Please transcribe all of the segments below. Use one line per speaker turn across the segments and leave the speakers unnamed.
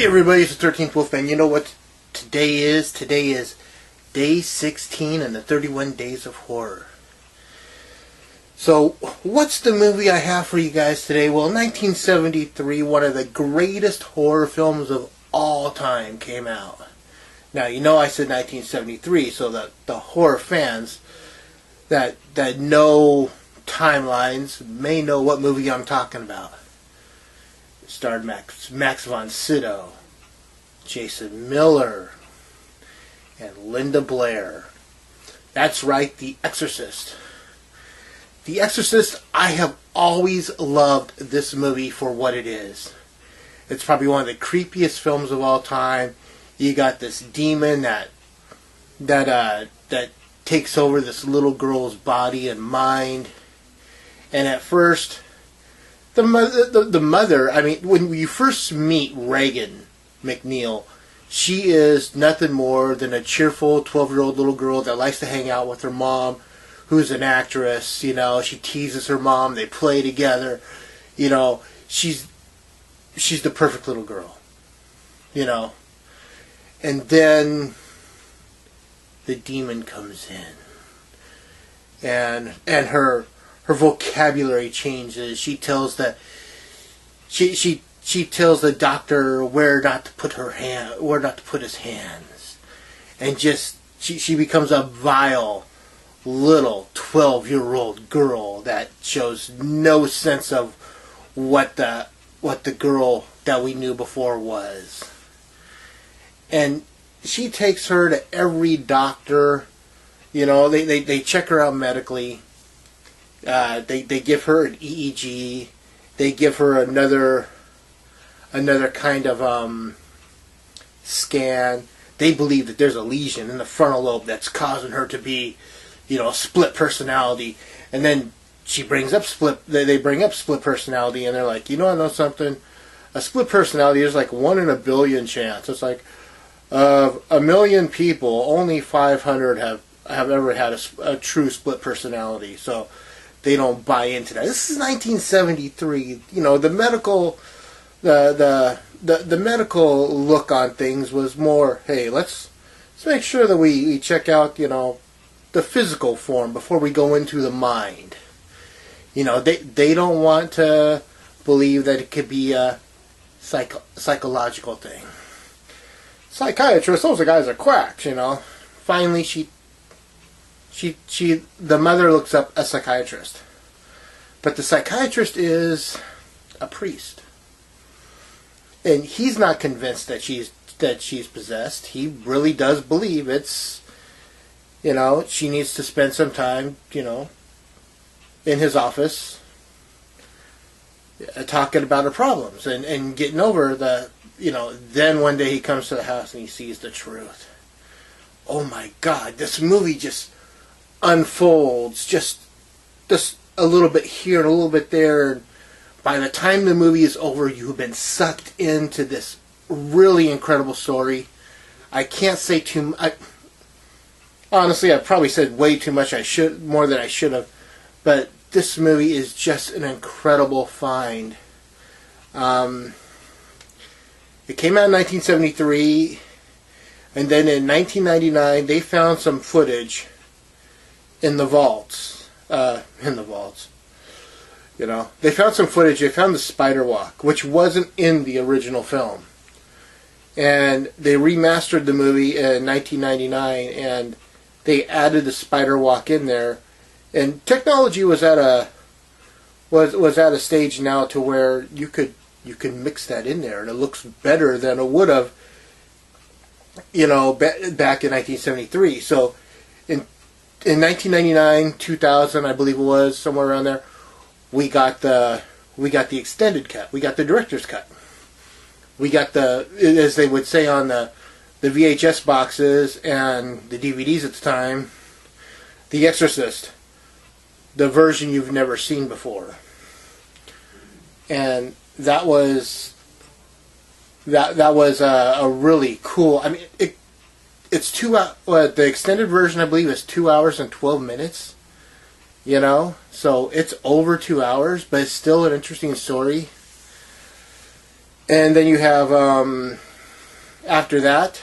everybody, it's the 13th Wolfman. You know what today is? Today is day 16 in the 31 Days of Horror. So, what's the movie I have for you guys today? Well, 1973, one of the greatest horror films of all time came out. Now, you know I said 1973, so that the horror fans that know timelines may know what movie I'm talking about. It starred Max von Sydow, Jason Miller, and Linda Blair. That's right, The Exorcist. The Exorcist, I have always loved this movie for what it is. It's probably one of the creepiest films of all time. You got this demon that takes over this little girl's body and mind. And at first, the mother, I mean, when you first meet Reagan McNeil, she is nothing more than a cheerful 12-year-old little girl that likes to hang out with her mom, who's an actress. You know, she teases her mom. They play together. You know, she's the perfect little girl. You know, and then the demon comes in, and her vocabulary changes. She tells the she tells the doctor where not to put his hands, and just she becomes a vile little 12-year-old girl that shows no sense of what the girl that we knew before was. And she takes her to every doctor. You know, they check her out medically. They give her an EEG. They give her another kind of scan. They believe that there's a lesion in the frontal lobe that's causing her to be, you know, a split personality. And then she brings up they bring up split personality, and they're like, you know, I know something. A split personality is like 1 in a billion chance. It's like of 1 million people, only 500 have ever had a true split personality. So they don't buy into that. This is 1973. You know, the medical look on things was more, hey, let's make sure that we check out, you know, the physical form before we go into the mind. You know, they don't want to believe that it could be a psychological thing. Psychiatrists, those guys are quacks, you know. Finally, the mother looks up a psychiatrist. But the psychiatrist is a priest. And he's not convinced that she's possessed. He really does believe it's, you know, she needs to spend some time, you know, in his office talking about her problems and getting over the, you know. Then one day he comes to the house and he sees the truth. Oh my God, this movie just unfolds just a little bit here and a little bit there. And by the time the movie is over, you've been sucked into this really incredible story. I can't say too much. Honestly, I probably said way too much. More than I should have. But this movie is just an incredible find. It came out in 1973, and then in 1999 they found some footage in the vaults. You know, they found some footage. They found the spider walk, which wasn't in the original film, and they remastered the movie in 1999, and they added the spider walk in there. And technology was at a stage now to where you can mix that in there, and it looks better than it would have, you know, back in 1973. So in 1999, 2000, I believe it was, somewhere around there, we got the extended cut. We got the director's cut. We got the, as they would say on the VHS boxes and the DVDs at the time, The Exorcist, the version you've never seen before. And that was a really cool. I mean, it's 2 hours. The extended version, I believe, is 2 hours and 12 minutes. You know, so it's over 2 hours, but it's still an interesting story. And then you have After that,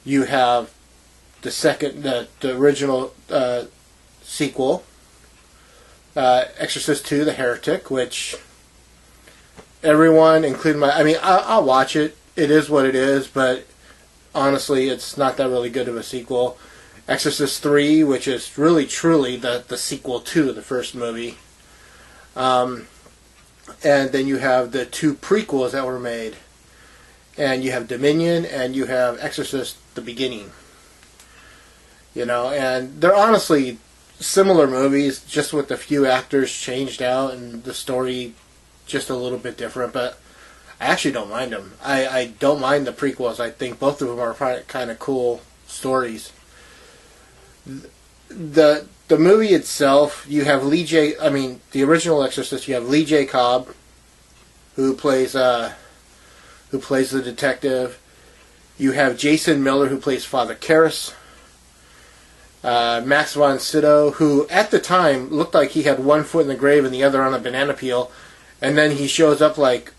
you have the original sequel, Exorcist 2, The Heretic, which everyone, including I'll watch it. It is what it is, but honestly, it's not that really good of a sequel. Exorcist 3, which is really, truly the sequel to the first movie. And then you have the 2 prequels that were made. And you have Dominion, and you have Exorcist the Beginning. And they're honestly similar movies, just with a few actors changed out and the story just a little bit different, but I actually don't mind them. I don't mind the prequels. I think both of them are kind of cool stories. The movie itself, you have the original Exorcist, you have Lee J. Cobb, who plays the detective. You have Jason Miller, who plays Father Karras. Max von Sydow, who at the time looked like he had one foot in the grave and the other on a banana peel, and then he shows up like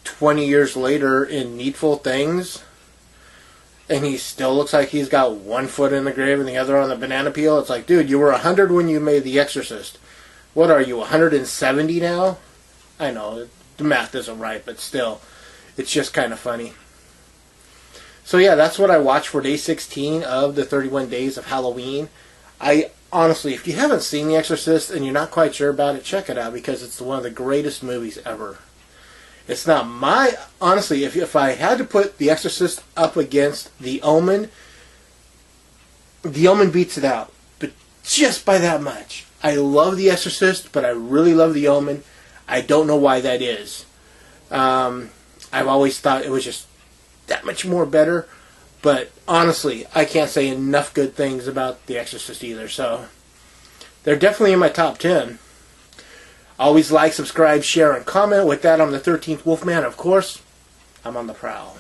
20 years later in Needful Things, and he still looks like he's got one foot in the grave and the other on the banana peel. It's like, dude, you were 100 when you made The Exorcist. What are you, 170 now? I know, the math isn't right, but still, it's just kind of funny. So yeah, that's what I watched for day 16 of the 31 days of Halloween. I honestly, if you haven't seen The Exorcist and you're not quite sure about it, check it out, because it's one of the greatest movies ever. It's not honestly, if I had to put The Exorcist up against The Omen beats it out, but just by that much. I love The Exorcist, but I really love The Omen. I don't know why that is. I've always thought it was just that much more better, but honestly, I can't say enough good things about The Exorcist either, so they're definitely in my top 10. Always like, subscribe, share, and comment. With that, I'm the 13th Wolfman. Of course, I'm on the prowl.